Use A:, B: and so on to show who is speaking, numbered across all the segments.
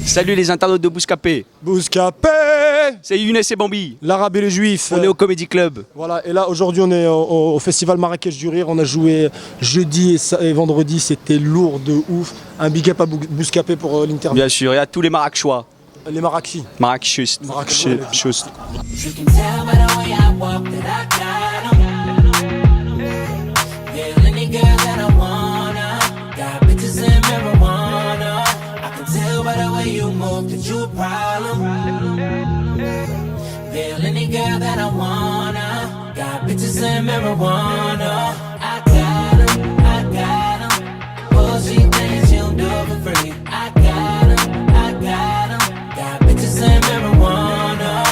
A: Salut les internautes de Bouscapé.
B: Bouscapé.
A: C'est Younes et Bambi.
B: L'Arabe et les Juifs.
A: On est au Comedy Club.
B: Voilà, et là aujourd'hui on est au festival Marrakech du Rire. On a joué jeudi et vendredi, c'était lourd de ouf. Un big up à Bouscapé pour l'interview.
A: Bien sûr, et à tous les Marrakchois.
B: Les Marrakchi.
A: Marrakechus.
B: Marrakechus.
C: That you a problem. Feel any girl that I wanna. Got bitches and marijuana. I got 'em. Oh, she thinks she'll do it for free. I got 'em. Got bitches and marijuana.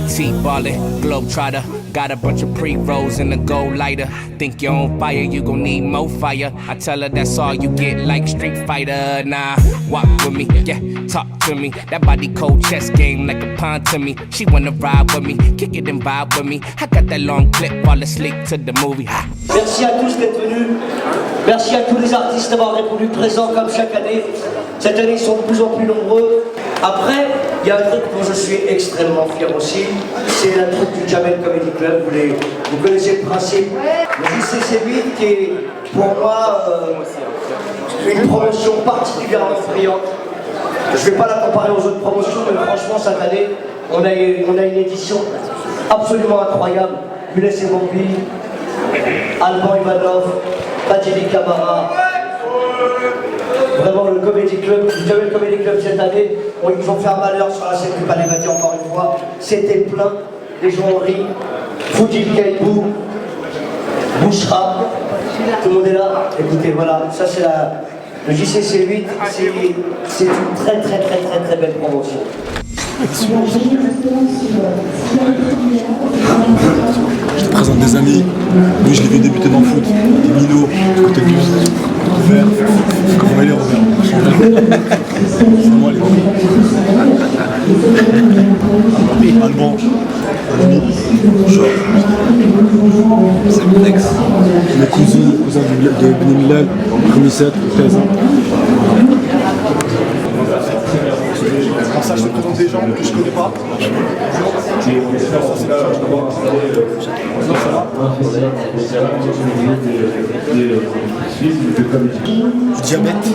D: T-ballin', globetrotter. Got a bunch of pre-rolls in the gold lighter. Think you're on fire, you gon' need more fire. I tell her that's all you get, like Street Fighter. Nah, walk with me, yeah, talk to me. That body cold chess game like a pawn to me. She wanna ride with me, kick it and vibe with me. I got that long clip, fall asleep to the movie.
E: Merci à tous d'être venus. Merci à tous les artistes d'avoir répondu présents comme chaque année. Cette année, ils sont de plus en plus nombreux. Après, il y a un truc dont je suis extrêmement fier aussi, c'est la troupe du Jamel Comedy Club. Vous connaissez le principe. Le JCC8 qui est pour moi une promotion particulièrement brillante. Je ne vais pas la comparer aux autres promotions, mais franchement cette année, on a une édition absolument incroyable. Younes et Bambi, Alban Ivanov, Badili Camara. Vraiment le Comedy Club, le Jamel Comedy Club cette année, ils ont fait un malheur sur la scène du Palais Bâti encore une fois. C'était plein, les gens ont ri. Foudil Kaibou, Bouchra, tout le monde est là. Écoutez, voilà, ça c'est le JCC8, c'est une très belle promotion.
B: Je te présente des amis. Lui, je l'ai vu débuter dans le foot. Mino, du côté de Vert. Comment il est, Robert? C'est moi, les gars. Alban. C'est mon ex. Mes cousins de Benimilal, Commissaire, 13 ans. Comme ça, je te présente des gens que je connais pas. Diabète.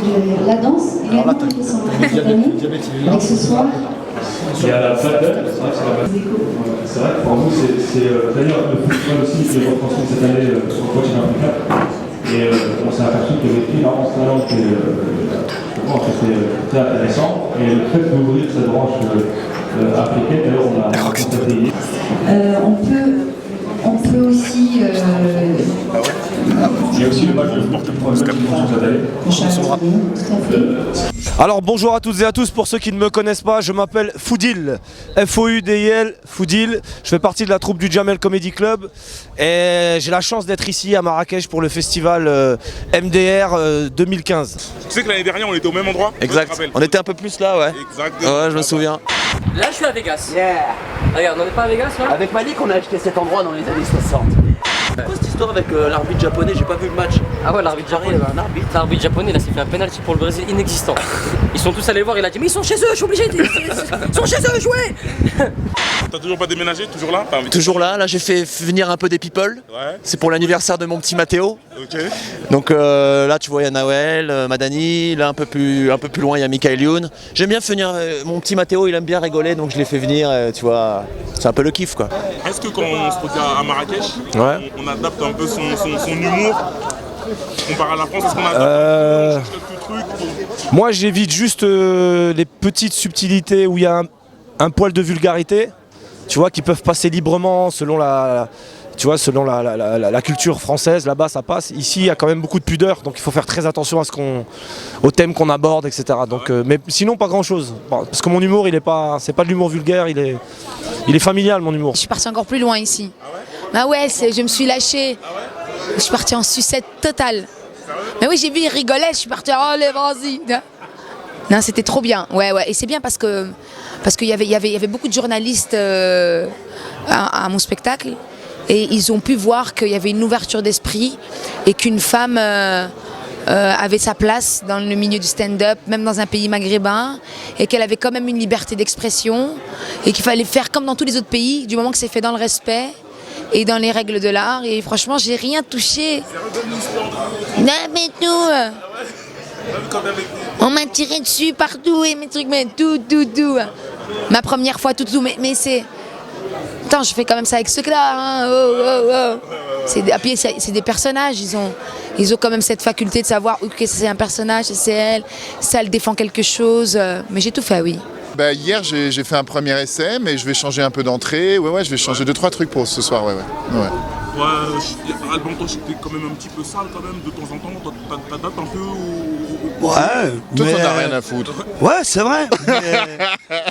F: La danse est intéressante avec ce soir.
G: Il y a la battle, c'est vrai que pour nous, c'est d'ailleurs le football aussi qui est retransmis cette année sur le continent africain. Et on s'est aperçu qu'il y avait énormément de talents qui étaient très intéressants. Et le fait d'ouvrir cette branche africaine, d'ailleurs, on a constaté.
F: On peut aussi.
G: Il y a aussi le match de porte-preuve cette année.
B: Alors bonjour à toutes et à tous, pour ceux qui ne me connaissent pas, je m'appelle Foudil, F-O-U-D-I-L, Foudil. Je fais partie de la troupe du Jamel Comedy Club et j'ai la chance d'être ici à Marrakech pour le festival MDR 2015.
H: Tu sais que l'année dernière on était au même endroit?
I: Exact, on était un peu plus là, ouais.
H: Exactement.
I: Ouais, je me souviens.
J: Là je suis à Vegas.
E: Yeah.
J: Regarde, on n'est pas à Vegas là?
E: Avec Malik, on a acheté cet endroit dans les années 60. C'est quoi cette histoire avec l'arbitre japonais? J'ai pas vu le match.
J: Ah ouais, l'arbitre japonais. L'arbitre japonais là s'est fait un penalty pour le Brésil inexistant. Ils sont tous allés voir, il a dit mais ils sont chez eux, je suis obligé, ils sont chez eux, jouez.
H: T'as toujours pas déménagé? Toujours là?
I: Toujours là, j'ai fait venir un peu des people.
H: Ouais.
I: C'est pour l'anniversaire de mon petit Mathéo.
H: Ok.
I: Donc là tu vois il y a Nawel, Madani, là un peu plus loin il y a Michael Youn. J'aime bien venir, mon petit Mathéo il aime bien rigoler donc je l'ai fait venir, tu vois, c'est un peu le kiff quoi.
H: Est-ce que quand on se produit à Marrakech,
I: ouais,
H: on adapte un peu son humour comparé à la France? Est-ce qu'on adapte quelques trucs
B: Moi j'évite juste les petites subtilités où il y a un poil de vulgarité, tu vois, qui peuvent passer librement selon la culture française. Là-bas ça passe, ici il y a quand même beaucoup de pudeur, donc il faut faire très attention à au thème qu'on aborde, etc. Donc, mais sinon pas grand chose, parce que mon humour c'est pas de l'humour vulgaire, il est familial mon humour.
K: Je suis partie encore plus loin ici. Ah ouais, je me suis lâchée. Je suis partie en sucette totale. Mais oui, j'ai vu, il rigolait, je suis partie, oh allez, vas-y. Non, c'était trop bien, ouais, et c'est bien parce qu'il y avait beaucoup de journalistes à mon spectacle. Et ils ont pu voir qu'il y avait une ouverture d'esprit et qu'une femme avait sa place dans le milieu du stand-up, même dans un pays maghrébin, et qu'elle avait quand même une liberté d'expression, et qu'il fallait faire comme dans tous les autres pays, du moment que c'est fait dans le respect et dans les règles de l'art. Et franchement, j'ai rien touché. Non, mais tout. On m'a tiré dessus partout, et mes trucs, mais tout. Ma première fois, tout, mais c'est... Attends, je fais quand même ça avec ceux là, hein. Oh. C'est des personnages, ils ont quand même cette faculté de savoir que c'est un personnage, c'est elle, ça elle défend quelque chose, mais j'ai tout fait, oui.
L: Bah, hier j'ai fait un premier essai, mais je vais changer un peu d'entrée, je vais changer 2-3 trucs pour ce soir, ouais.
H: Alban, toi, j'étais quand même un petit peu sale quand même, de temps en temps, t'as date un peu
M: Ouais,
L: toi,
M: mais...
L: t'en as rien à foutre.
M: Ouais, c'est vrai.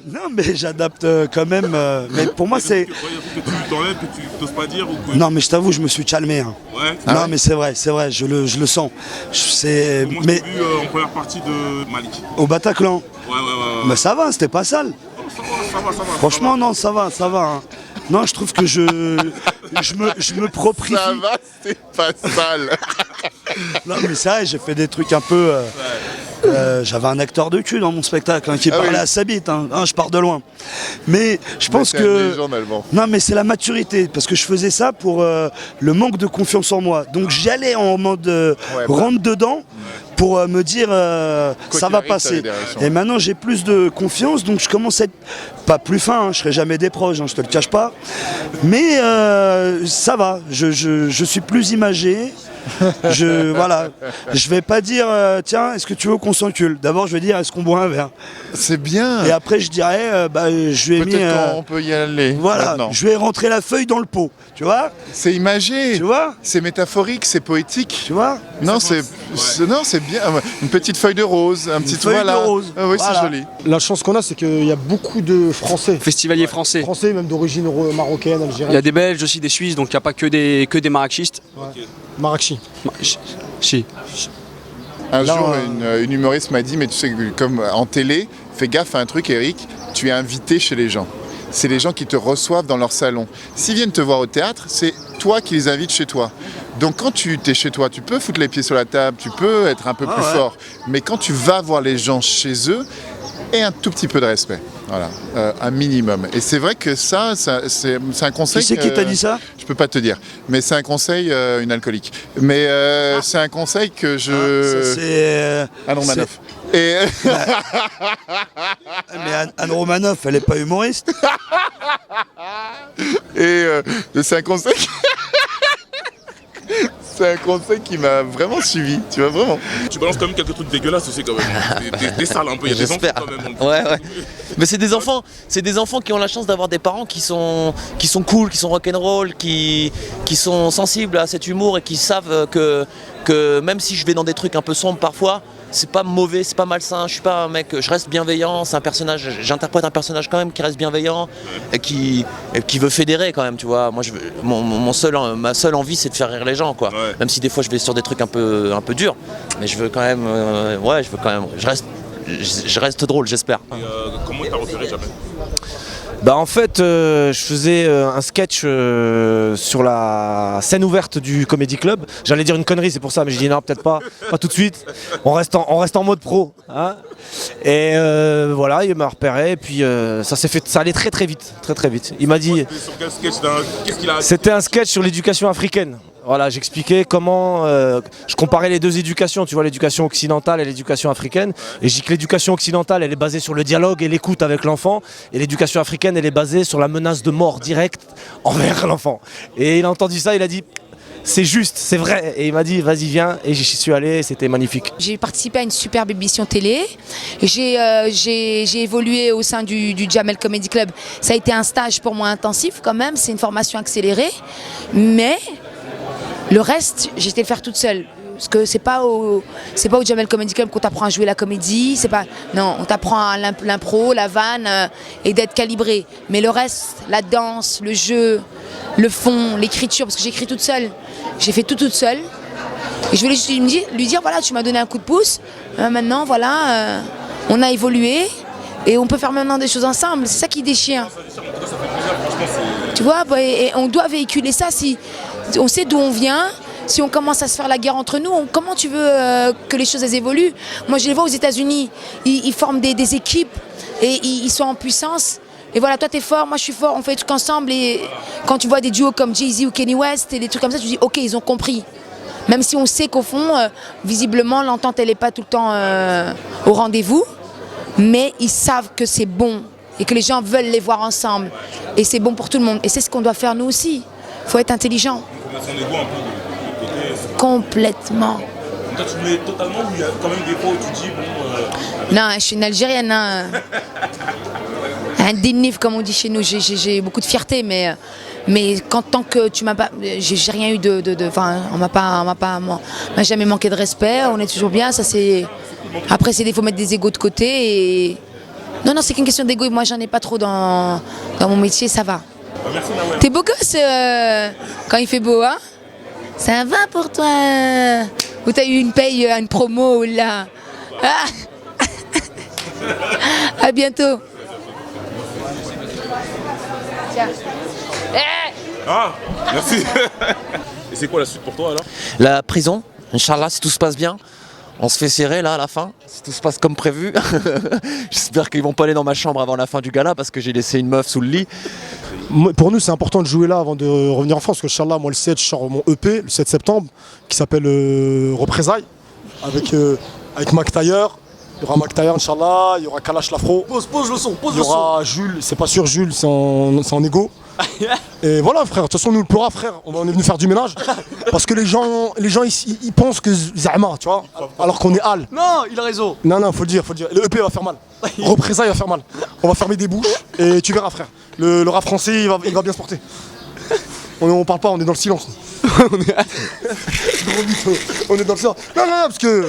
M: Non, mais j'adapte quand même. Mais pour moi, c'est...
H: que tu t'enlèves, que tu n'oses pas dire ou que...
M: Non, mais je t'avoue, je me suis calmé. Hein.
H: Ouais.
M: Non, mais c'est vrai, je le sens.
H: Moi, je t'ai vu en première partie de Malik.
M: Au Bataclan.
H: Ouais.
M: Mais ça va, c'était pas sale.
H: Ça va.
M: Franchement, non, ça va. Hein. Non, je trouve que je me proprifie.
L: Ça va, c'est pas sale.
M: Non, mais c'est vrai, j'ai fait des trucs un peu... j'avais un acteur de cul dans mon spectacle qui parlait à sa bite, je pars de loin. Mais je pense que... Non, mais c'est la maturité, parce que je faisais ça pour le manque de confiance en moi. Donc j'y allais en mode rentre dedans pour me dire ça va passer. Et maintenant j'ai plus de confiance, donc je commence à être pas plus fin, je serai jamais des proches, je te le cache pas. Mais ça va, je suis plus imagé. Je vais pas dire tiens, est-ce que tu veux qu'on s'encule? D'abord je vais dire est-ce qu'on boit un verre?
L: C'est bien.
M: Et après je dirais je vais
L: peut-être qu'on peut y aller.
M: Voilà,
L: maintenant.
M: je vais rentrer la feuille dans le pot, tu vois?
L: C'est imagé.
M: Tu vois?
L: C'est métaphorique, c'est poétique.
M: Tu vois?
L: Non, c'est bien. Une petite feuille de rose, un petit
M: feuille de rose.
L: Ah oui,
M: Voilà.
L: c'est joli.
N: La chance qu'on a, c'est qu'il y a beaucoup de Français.
A: Festivaliers français.
N: Français, même d'origine marocaine, algérienne.
A: Il y a des Belges aussi, des Suisses, donc il n'y a pas que des marrakchistes.
N: Ouais. Marrakchi.
A: Si.
L: Un jour, une humoriste m'a dit, mais tu sais, comme en télé, fais gaffe à un truc, Eric, tu es invité chez les gens. C'est les gens qui te reçoivent dans leur salon. S'ils viennent te voir au théâtre, c'est toi qui les invites chez toi. Donc quand tu es chez toi, tu peux foutre les pieds sur la table, tu peux être un peu plus fort. Mais quand tu vas voir les gens chez eux, et un tout petit peu de respect. Voilà, un minimum. Et c'est vrai que c'est un conseil...
M: Qui c'est qui t'a dit ça?
L: Je peux pas te dire. Mais c'est un conseil, une alcoolique. Mais c'est un conseil que je...
M: c'est...
L: Anne Romanoff. Et...
M: Mais Anne Romanoff, elle est pas humoriste.
L: Et c'est un conseil... C'est un conseil qui m'a vraiment suivi, tu vois, vraiment.
H: Tu balances quand même quelques trucs dégueulasses aussi quand même. Des salles un peu, il y a des enfants quand même.
I: Ouais. Mais c'est des enfants qui ont la chance d'avoir des parents qui sont cool, qui sont rock'n'roll, qui sont sensibles à cet humour et qui savent que même si je vais dans des trucs un peu sombres parfois, c'est pas mauvais, c'est pas malsain, je suis pas un mec, je reste bienveillant, c'est un personnage, j'interprète un personnage quand même qui reste bienveillant et qui veut fédérer quand même, tu vois. Moi ma seule envie c'est de faire rire les gens quoi.
H: Ouais.
I: Même si des fois je vais sur des trucs un peu durs, mais je veux quand même je reste drôle, j'espère.
H: Et comment t'as repéré Jamel?
B: Bah en fait, je faisais un sketch sur la scène ouverte du Comedy Club. J'allais dire une connerie, c'est pour ça, mais j'ai dit non, peut-être pas tout de suite. On reste en mode pro. Hein. Et voilà, il m'a repéré, et puis ça allait très vite. Il m'a dit...
H: Sur quel sketch qu'est-ce qu'il a...
B: C'était un sketch sur l'éducation africaine. Voilà, j'expliquais comment je comparais les deux éducations, tu vois, l'éducation occidentale et l'éducation africaine. Et je dis que l'éducation occidentale, elle est basée sur le dialogue et l'écoute avec l'enfant. Et l'éducation africaine, elle est basée sur la menace de mort directe envers l'enfant. Et il a entendu ça, il a dit... C'est juste, c'est vrai. Et il m'a dit, vas-y, viens. Et j'y suis allé, c'était magnifique.
K: J'ai participé à une superbe émission télé. J'ai évolué au sein du Jamel Comedy Club. Ça a été un stage pour moi intensif quand même. C'est une formation accélérée. Mais le reste, j'ai été le faire toute seule. Parce que c'est pas au Jamel Comedy Club qu'on t'apprend à jouer la comédie. Non, on t'apprend l'impro, la vanne et d'être calibré. Mais le reste, la danse, le jeu, le fond, l'écriture, parce que j'écris toute seule. J'ai fait tout toute seule. Et je voulais juste lui dire, voilà, tu m'as donné un coup de pouce. Maintenant, voilà, on a évolué et on peut faire maintenant des choses ensemble. C'est ça qui déchire. Tu vois, et on doit véhiculer ça. Si on sait d'où on vient. si on commence à se faire la guerre entre nous, comment tu veux que les choses elles évoluent? Moi, je les vois aux États-Unis, ils forment des équipes et ils sont en puissance. Et voilà, toi t'es fort, moi je suis fort, on fait des trucs ensemble. Et quand tu vois des duos comme Jay-Z ou Kanye West et des trucs comme ça, tu dis ok, ils ont compris. Même si on sait qu'au fond, visiblement, l'entente elle n'est pas tout le temps au rendez-vous, mais ils savent que c'est bon et que les gens veulent les voir ensemble. Et c'est bon pour tout le monde. Et c'est ce qu'on doit faire nous aussi. Il faut être intelligent. Complètement.
H: Toi, tu mets totalement ou il y a quand même des fois où tu dis bon.
K: Non, je suis une Algérienne. Hein. Un dénif, comme on dit chez nous. J'ai beaucoup de fierté, mais tant que tu m'as pas, j'ai rien eu enfin, on m'a jamais manqué de respect. On est toujours bien. Ça c'est. Après, il faut mettre des égos de côté et. Non, c'est qu'une question d'égo. Moi, j'en ai pas trop dans mon métier. Ça va. T'es beau gosse quand il fait beau, hein? Ça va pour toi? Ou t'as eu une paye, une promo là? Ah. À bientôt. Tiens.
H: Ah, merci. Et c'est quoi la suite pour toi alors?
I: La prison, Inch'Allah, si tout se passe bien. On se fait serrer là à la fin, si tout se passe comme prévu. J'espère qu'ils vont pas aller dans ma chambre avant la fin du gala parce que j'ai laissé une meuf sous le lit.
N: Pour nous, c'est important de jouer là avant de revenir en France. Parce que Inch'Allah, moi le 7, je sors mon EP, le 7 septembre, qui s'appelle Représailles, avec Mac Taylor. Il y aura Mac Taylor, Inch'Allah, il y aura Kalash Lafro.
A: Pose le son,
N: il y aura Jules, c'est pas sûr Jules, c'est en égo. Et voilà frère, de toute façon nous le pleura frère, on est venu faire du ménage. Parce que les gens ils pensent que Zahma, tu vois, alors qu'on est Al.
A: Non, il a raison.
N: Non, faut le dire. Le EP va faire mal. Représailles va faire mal. On va fermer des bouches et tu verras frère. Le rap français il va bien se porter. On parle pas, on est dans le silence. On est dans le silence. Non, parce que.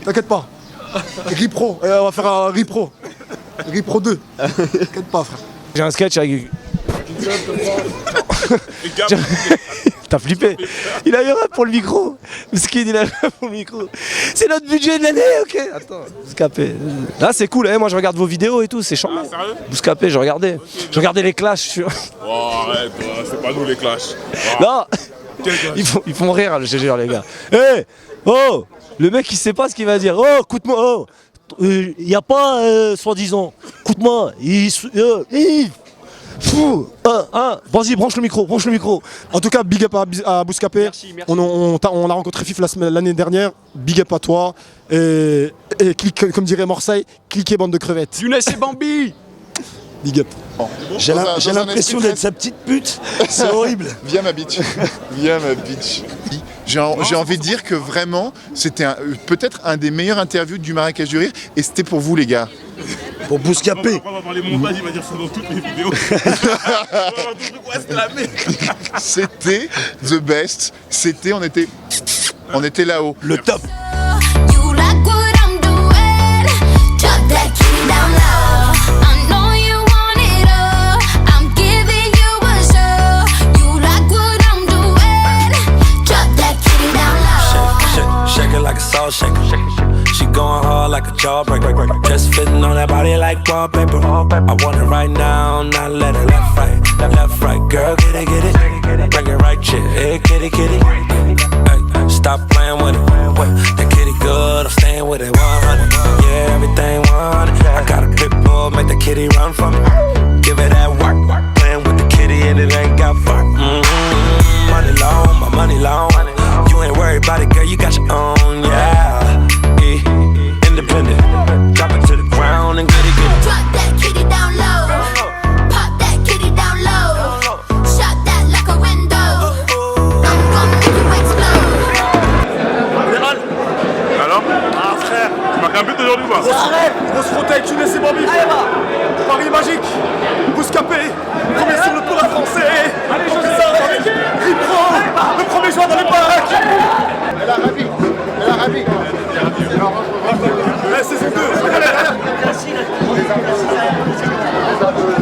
N: T'inquiète pas. Ripro, on va faire un Ripro. Ripro 2. T'inquiète pas frère.
B: J'ai un sketch avec. T'as flippé. Il a eu rap pour le micro. Skin, il a eu rap pour le micro. C'est notre budget de l'année, ok. Attends, Bouscapé. Là, c'est cool. Moi, je regarde vos vidéos et tout. C'est charmant.
H: Ah, sérieux?
B: Bouscapé, je regardais. Je regardais les clashs.
H: Oh, arrête, c'est pas nous les clashs.
B: Non. Ils font rire, je te jure, les gars. Oh, le mec, il sait pas ce qu'il va dire. Oh, écoute-moi. Oh. Il n'y a pas soi-disant. Écoute-moi. Vas-y, branche le micro.
N: En tout cas, big up à Bouscapé.
A: Merci.
N: On a rencontré Fif l'année dernière. Big up à toi. Et comme dirait Marseille, cliquez bande de crevettes.
A: Younes et Bambi.
N: Big up.
M: J'ai l'impression d'être sa petite pute. C'est horrible.
L: Viens ma bitch. J'ai envie de dire que vraiment, c'était peut-être un des meilleurs interviews du Marrakech du Rire. Et c'était pour vous les gars.
M: Pour Bouscapé.
H: On va parler montage, il va dire ça dans toutes les vidéos. C'était la merde.
L: C'était the best. On était là-haut.
M: Le top.
O: You like what I'm doing? Drop that kitty down low. I know you want it all. I'm giving you a show. You like what I'm doing? Drop that kitty down low.
P: Shake it like a salt shaker. She going hard like a jawbreaker. Just fitting on that body like wallpaper. I want it right now, not let it left, right. Girl, get it. Bring it right, chick. Hey, kitty. Hey, stop playing with it. That kitty good, I'm staying with it 100. Yeah, everything 100. I got a pit bull, make the kitty run for me. Give it that work. Playing with the kitty and it ain't got fuck. Money long, my money long. You ain't worried about it, girl, you got your own, yeah. Independent, drop it to the ground and get it.
O: Drop that kitty down low. Pop that kitty down low. Shot that like a window. I'm gonna make you explode.
H: Alors? Ah frère, tu marques un but aujourd'hui ou pas?
N: Grosse frontaille, tu laisses Bobby. Paris magique. Bouscapé. Premier sur le tour français. Allez, je sais. Ripro. Le premier joueur dans les bacs.
L: Elle a ravi.
N: Saison 2.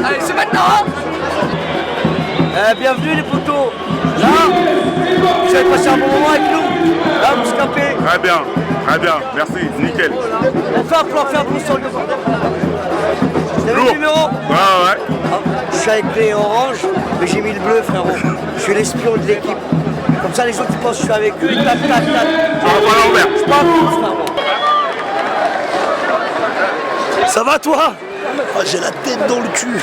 E: Allez, c'est maintenant. Bienvenue les potos. Là, vous avez passé un bon moment avec nous. Là, Bouscapé.
H: Très bien, merci, nickel.
E: On fait un plan sur le devant. Vous avez le numéro?
H: Ouais.
E: Je suis avec les oranges, mais j'ai mis le bleu, frérot. Je suis l'espion de l'équipe. Comme ça, les gens qui pensent que je suis avec eux, ils tapent. Je suis pas un ouf, frère, moi.
M: Ça va toi? Oh, j'ai la tête dans le cul.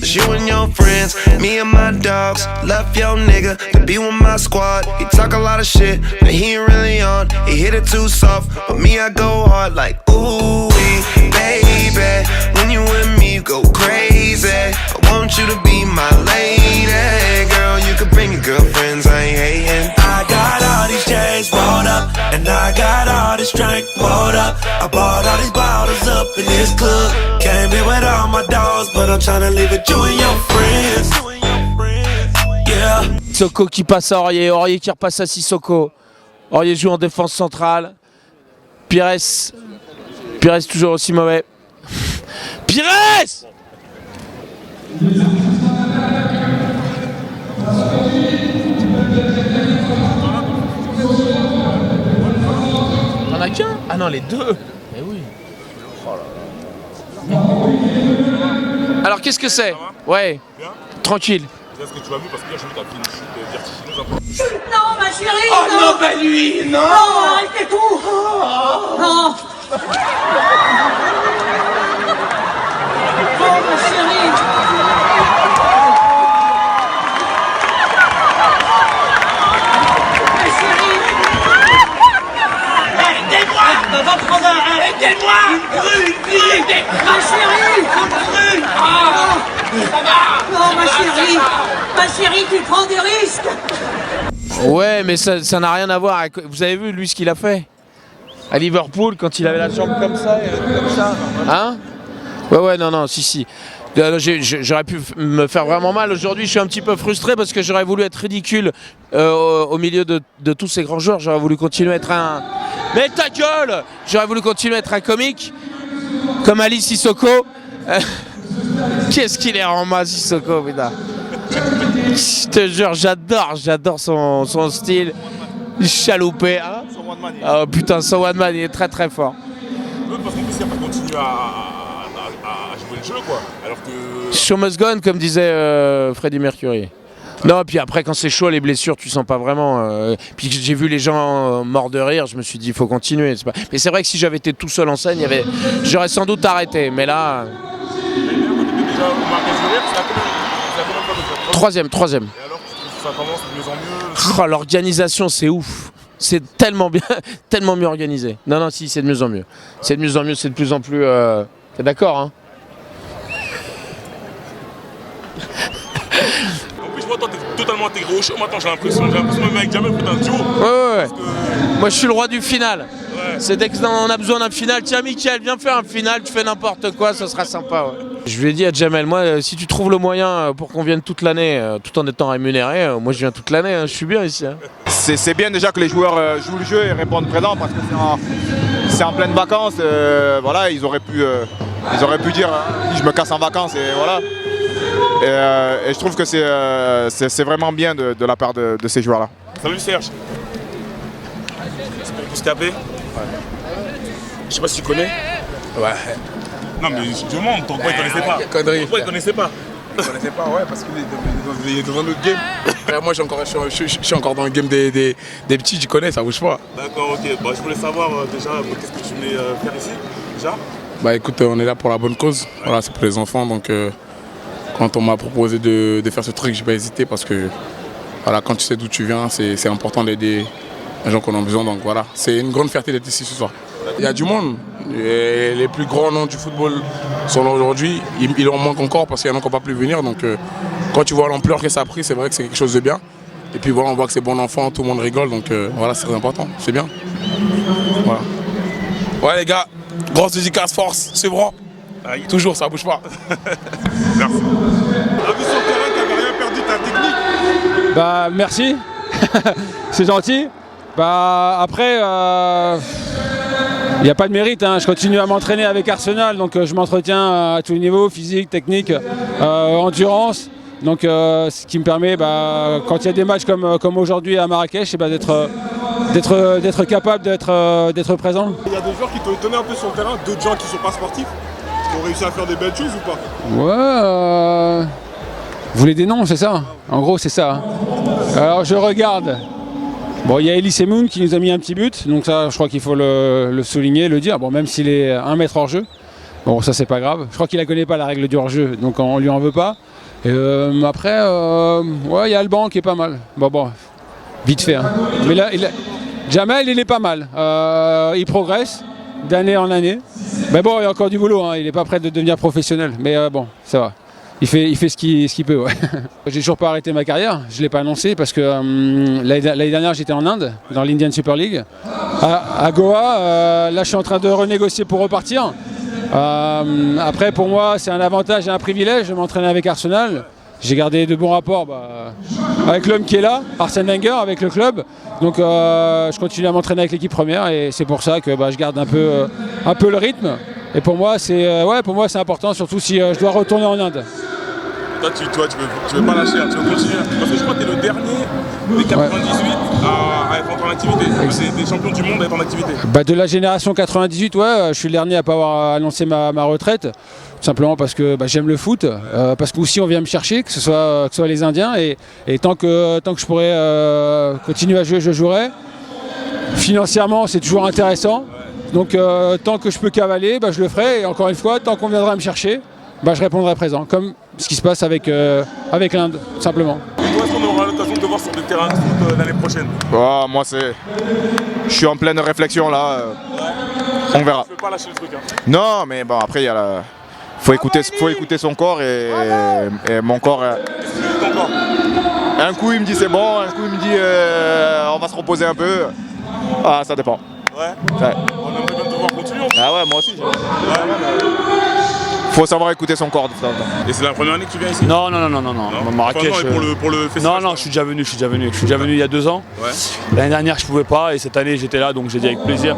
P: You and your friends, me and my dogs, left your nigga to be with my squad. He talk a lot of shit, but he ain't really on. He hit it too soft, but me I go hard like ooh baby. When you with me, you go crazy. I want you to be my lady, girl. You can bring your girlfriends, I ain't hating. I got all these chains rolled up, and I got all this drink rolled up. I bought all these bottles up in this club. Came here with all my dogs, but I'm tryna leave it you and your friends. Yeah.
Q: Sissoko qui passe à Aurier, Aurier qui repasse à Sissoko. Aurier joue en défense centrale. Pires toujours aussi mauvais. Pires!
I: T'en as qu'un? Ah non, les deux. Mais oui.
Q: Alors qu'est-ce que c'est? Ouais.
H: Bien.
Q: Tranquille.
H: C'est ce que tu m'as vu parce que hier, j'ai vu ta fille une chute vertigineuse un peu.
C: Non, ma chérie!
P: Oh non, pas lui, non!
C: Non, arrêtez tout! Non! Oh, ma chérie! Ma chérie! Aidez-moi! Va prendre un... Aidez-moi! Une grue! Ma chérie! Une grue! Ça va! Non, ma chérie! Ma chérie, tu prends des risques!
Q: Ouais, mais ça n'a rien à voir avec... Vous avez vu, lui, ce qu'il a fait à Liverpool, quand il avait la jambe comme ça, Hein? Ouais, non, si. J'aurais pu me faire vraiment mal. Aujourd'hui, je suis un petit peu frustré parce que j'aurais voulu être ridicule au milieu de tous ces grands joueurs. J'aurais voulu continuer à être un... Mais ta gueule! J'aurais voulu continuer à être un comique, comme Ali Sissoko. Qu'est-ce qu'il est en masse, Sissoko, putain. Je te jure, j'adore son style. Chaloupé, hein. Oh putain, son one man, il est très très fort.
H: Parce qu'en plus, il n'a pas continué à jouer le jeu, quoi. Alors que...
Q: Show must go on, comme disait Freddie Mercury. Non, puis après, quand c'est chaud, les blessures, tu sens pas vraiment. Puis j'ai vu les gens morts de rire, je me suis dit, il faut continuer. Mais c'est vrai que si j'avais été tout seul en scène, j'aurais sans doute arrêté. Mais là. Troisième.
H: Et alors, ça commence de mieux en mieux.
Q: Oh, l'organisation, c'est ouf. C'est tellement bien, tellement mieux organisé. Non, si, c'est de mieux en mieux. C'est de mieux en mieux, c'est de plus en plus. T'es d'accord, hein?
H: En plus, je vois, toi, t'es totalement intégré au show. Maintenant, j'ai l'impression même avec Jamel, vous êtes un duo.
Q: Ouais. Moi, je suis le roi du final. Ouais. C'est dès qu'on a besoin d'un final. Tiens, Mickaël, viens faire un final, tu fais n'importe quoi, ça sera sympa. Ouais. Je lui ai dit à Jamel, moi, si tu trouves le moyen pour qu'on vienne toute l'année, tout en étant rémunéré, moi, je viens toute l'année, je suis bien ici. Hein.
R: C'est bien déjà que les joueurs jouent le jeu et répondent présent parce que c'est en pleine vacances. Voilà, ils auraient pu dire je me casse en vacances et voilà. Et je trouve que c'est vraiment bien de la part de ces joueurs-là.
H: Salut Serge. C'est pour Bouscapé. Ouais. Je sais pas si tu connais.
S: Ouais.
H: Non mais je demande, pourquoi il connaissait pas?
S: Connerie.
H: Pourquoi il connaissait pas?
S: Je connaissais pas, ouais, parce qu'il est dans un autre game. Moi, je suis encore dans le game des petits, tu connais, ça bouge pas.
H: D'accord, ok. Bah, je voulais savoir déjà, qu'est-ce que tu venais faire ici, déjà?
S: Bah écoute, on est là pour la bonne cause. Voilà, c'est pour les enfants, donc quand on m'a proposé de faire ce truc, j'ai pas hésité parce que voilà, quand tu sais d'où tu viens, c'est important d'aider les gens qu'on a besoin. Donc voilà, c'est une grande fierté d'être ici ce soir. Il y a du monde. Et les plus grands noms du football sont là aujourd'hui. Il en manque encore parce qu'il y en a qui n'ont pas pu venir. Donc quand tu vois l'ampleur que ça a pris, c'est vrai que c'est quelque chose de bien. Et puis voilà, on voit que c'est bon enfant, tout le monde rigole. Donc voilà, c'est très important. C'est bien. Voilà. Ouais les gars, grosse dédicace, force, c'est bon. Toujours, ça bouge pas.
H: Merci. On a vu sur le terrain, t'avais rien perdu ta technique.
T: Bah merci. C'est gentil. Bah après, il n'y a pas de mérite, hein. Je continue à m'entraîner avec Arsenal, donc je m'entretiens à tous les niveaux, physique, technique, endurance. Donc ce qui me permet, quand il y a des matchs comme aujourd'hui à Marrakech, d'être capable d'être présent.
H: Il y a des joueurs qui t'ont étonné un peu sur le terrain, d'autres gens qui ne sont pas sportifs, qui ont réussi à faire des belles choses ou pas?
T: Ouais. Vous voulez des noms, c'est ça? En gros, c'est ça. Alors, je regarde. Bon, il y a Elie Semoun qui nous a mis un petit but, donc ça, je crois qu'il faut le souligner, le dire. Bon, même s'il est 1 mètre hors jeu. Bon, ça, c'est pas grave. Je crois qu'il ne connaît pas, la règle du hors-jeu, donc on lui en veut pas. Après, ouais, il y a Alban qui est pas mal. Bon, vite fait. Hein. Mais là, Jamel, il est pas mal. Il progresse d'année en année. Mais bon, il y a encore du boulot. Hein. Il n'est pas prêt de devenir professionnel. Mais bon, ça va. Il fait ce qu'il peut. Ouais. J'ai toujours pas arrêté ma carrière. Je ne l'ai pas annoncé parce que l'année dernière, j'étais en Inde, dans l'Indian Super League. À Goa, là, je suis en train de renégocier pour repartir. Après, pour moi, c'est un avantage et un privilège de m'entraîner avec Arsenal. J'ai gardé de bons rapports avec l'homme qui est là, Arsène Wenger, avec le club. Donc je continue à m'entraîner avec l'équipe première et c'est pour ça que je garde un peu le rythme. Et pour moi, c'est important, surtout si je dois retourner en Inde.
H: Toi, tu veux pas lâcher, tu veux continuer. Parce que je crois que tu es le dernier des 98 à être en activité. C'est des champions du monde à être en activité.
T: De la génération 98, ouais, je suis le dernier à pas avoir annoncé ma retraite. Tout simplement parce que j'aime le foot, parce qu'aussi on vient me chercher, que ce soit les Indiens. Et tant que je pourrais continuer à jouer, je jouerai. Financièrement, c'est toujours intéressant. Donc tant que je peux cavaler, je le ferai. Et encore une fois, tant qu'on viendra me chercher, je répondrai présent. Comme ce qui se passe avec l'Inde, tout simplement.
H: Est-ce qu'on aura l'occasion de te voir sur des terrains de foot l'année prochaine?
R: Moi, je suis en pleine réflexion là. On verra.
H: Tu veux pas lâcher le truc, hein.
R: Non, mais bon, après, il y a faut écouter son corps et mon corps. Un coup, il me dit c'est bon, un coup, il me dit on va se reposer un peu. Ah, ça dépend.
H: Ouais. On aimerait bien te voir continuer.
R: Ah ouais, moi aussi. Faut savoir écouter son corps de temps en temps.
H: Et c'est la première année que tu viens ici?
A: Non. Marrakech.
H: Enfin, non, pour le festival.
A: Non, je suis déjà venu. Je suis déjà venu il y a 2 ans.
H: Ouais.
A: L'année dernière, je pouvais pas et cette année, j'étais là, donc j'ai dit avec plaisir.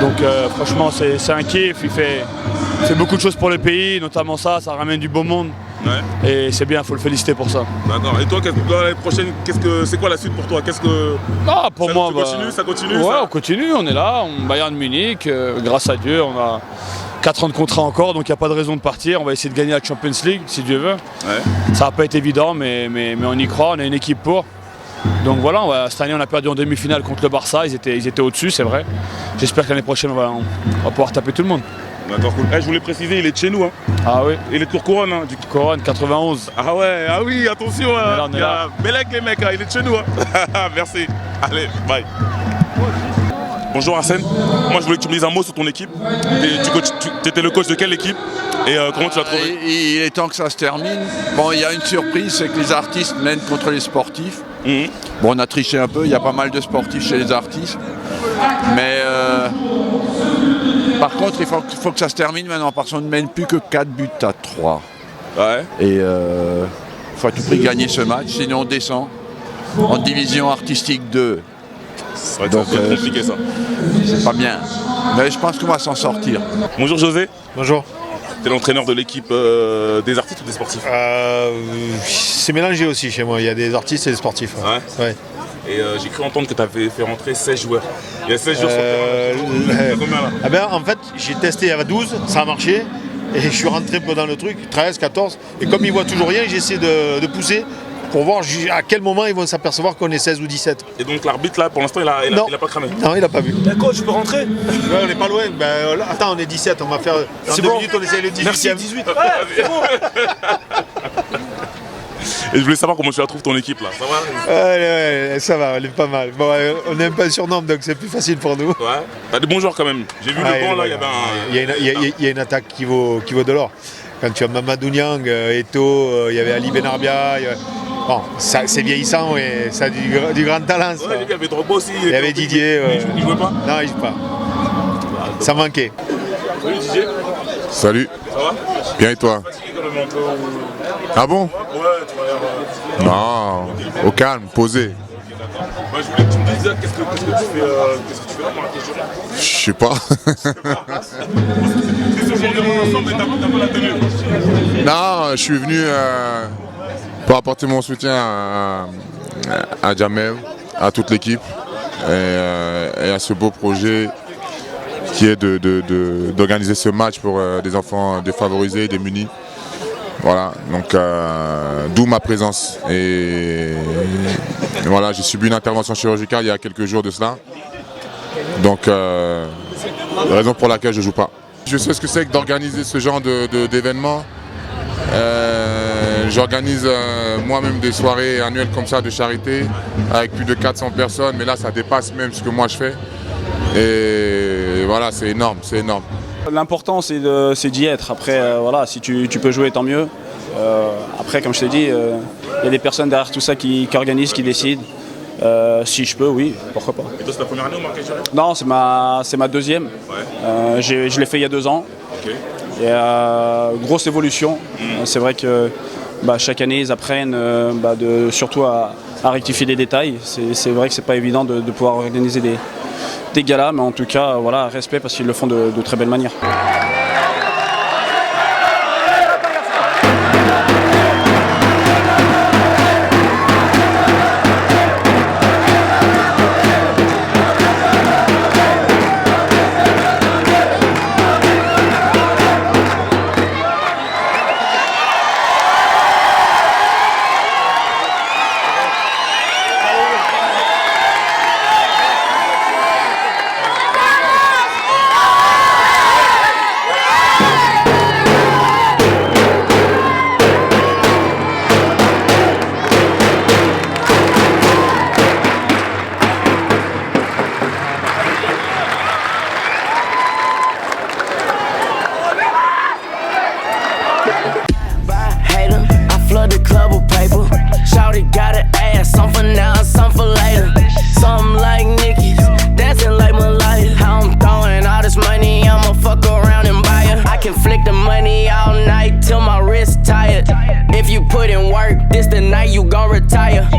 A: Donc franchement, c'est un kiff. Il fait beaucoup de choses pour le pays, notamment ça ramène du beau monde.
H: Ouais.
A: Et c'est bien, il faut le féliciter pour ça.
H: D'accord. Et toi, l'année prochaine, c'est quoi la suite pour toi?
A: Pour moi,
H: ça continue.
A: Ouais, on continue, on est là, on Bayern de Munich, grâce à Dieu, on a 4 ans de contrat encore, donc il n'y a pas de raison de partir. On va essayer de gagner la Champions League, si Dieu veut. Ouais. Ça va pas être évident, mais on y croit, on a une équipe pour. Donc voilà, cette année on a perdu en demi-finale contre le Barça, ils étaient au-dessus, c'est vrai. J'espère que l'année prochaine on va pouvoir taper tout le monde.
H: D'accord, cool. Je voulais préciser, il est de chez nous. Hein.
A: Ah oui.
H: Il est de Tourcoing, hein, du
A: Couronne 91.
H: Ah oui, attention. Hein. Il y a Bélec les mecs, hein, il est de chez nous. Hein. Merci. Allez, bye. Bonjour Arsène. Moi je voulais que tu me dises un mot sur ton équipe. Tu étais le coach de quelle équipe et comment tu l'as trouvé?
U: Il est temps que ça se termine. Bon, il y a une surprise, c'est que les artistes mènent contre les sportifs. Bon, on a triché un peu, il y a pas mal de sportifs chez les artistes. Mais par contre, il faut que ça se termine maintenant, parce qu'on ne mène plus que 4 buts à 3.
H: Ouais.
U: Et il faut à tout prix gagner ce match, sinon on descend en division artistique 2.
H: Donc c'est compliqué ça.
U: C'est pas bien. Mais je pense qu'on va s'en sortir.
H: Bonjour José.
V: Bonjour.
H: Tu es l'entraîneur de l'équipe des artistes ou des sportifs?
V: C'est mélangé aussi chez moi, il y a des artistes et des sportifs. Ouais.
H: Et j'ai cru entendre que tu avais fait rentrer 16 joueurs. Il y a 16 joueurs sur le terrain. Combien là?
V: En fait, j'ai testé à 12, ça a marché. Et je suis rentré dans le truc, 13, 14. Et comme ils voient toujours rien, j'essaie de pousser pour voir à quel moment ils vont s'apercevoir qu'on est 16 ou 17.
H: Et donc l'arbitre là, pour l'instant, il a pas cramé?
V: Non, il a pas vu.
B: D'accord, je peux rentrer?
V: Ouais, on n'est pas loin. Attends, on est 17, on va faire... Dans 2 minutes, on essaie le 18e.
H: Merci, 18. Ouais, c'est bon. Et je voulais savoir comment tu la trouves ton équipe là, ça va?
V: Ouais, ça va, elle est pas mal. Bon, on n'aime pas le surnom, donc c'est plus facile pour nous.
H: Ouais, t'as des bons joueurs quand même. J'ai vu le banc là, il y avait un...
V: Il y a une attaque qui vaut de l'or. Quand tu as Mamadou Niang, Eto'o, il y avait Ali Benarbia... Bon, c'est vieillissant, mais ça a du grand talent. Ça.
H: Ouais, il y avait Drogba aussi.
V: Il y avait Didier.
H: Il jouait pas?
V: Non, il joue pas. Ça manquait.
H: Salut Didier.
W: Salut.
H: Ça va?
W: Bien et toi? Ah bon?
H: Ouais, tu m'as l'air...
W: Non, au calme, posé.
H: Moi, je voulais que tu me dises qu'est-ce que tu fais là pour la question?
W: Je sais pas. Non, je suis venu pour apporter mon soutien à Jamel, à toute l'équipe et à ce beau projet qui est d'organiser ce match pour des enfants défavorisés, démunis. Voilà, donc d'où ma présence. Et voilà, j'ai subi une intervention chirurgicale il y a quelques jours de cela. Donc, raison pour laquelle je ne joue pas. Je sais ce que c'est que d'organiser ce genre d'événements. J'organise moi-même des soirées annuelles comme ça de charité avec plus de 400 personnes, mais là ça dépasse même ce que moi je fais. Et voilà, c'est énorme, c'est énorme.
D: L'important c'est d'y être. Après, voilà, si tu peux jouer, tant mieux. Après, comme je t'ai dit, il y a des personnes derrière tout ça qui organisent, qui décident. Si je peux, oui, pourquoi pas.
H: Et toi, c'est ta première année au Marrakech?
D: Non, c'est ma deuxième. Ouais. Je l'ai fait il y a 2 ans. Okay. Et grosse évolution. C'est vrai que chaque année, ils apprennent surtout à rectifier des détails. C'est vrai que c'est pas évident de pouvoir organiser des galas, mais en tout cas, voilà, respect parce qu'ils le font de très belle manière.
F: If you put in work, this the night you gon' retire.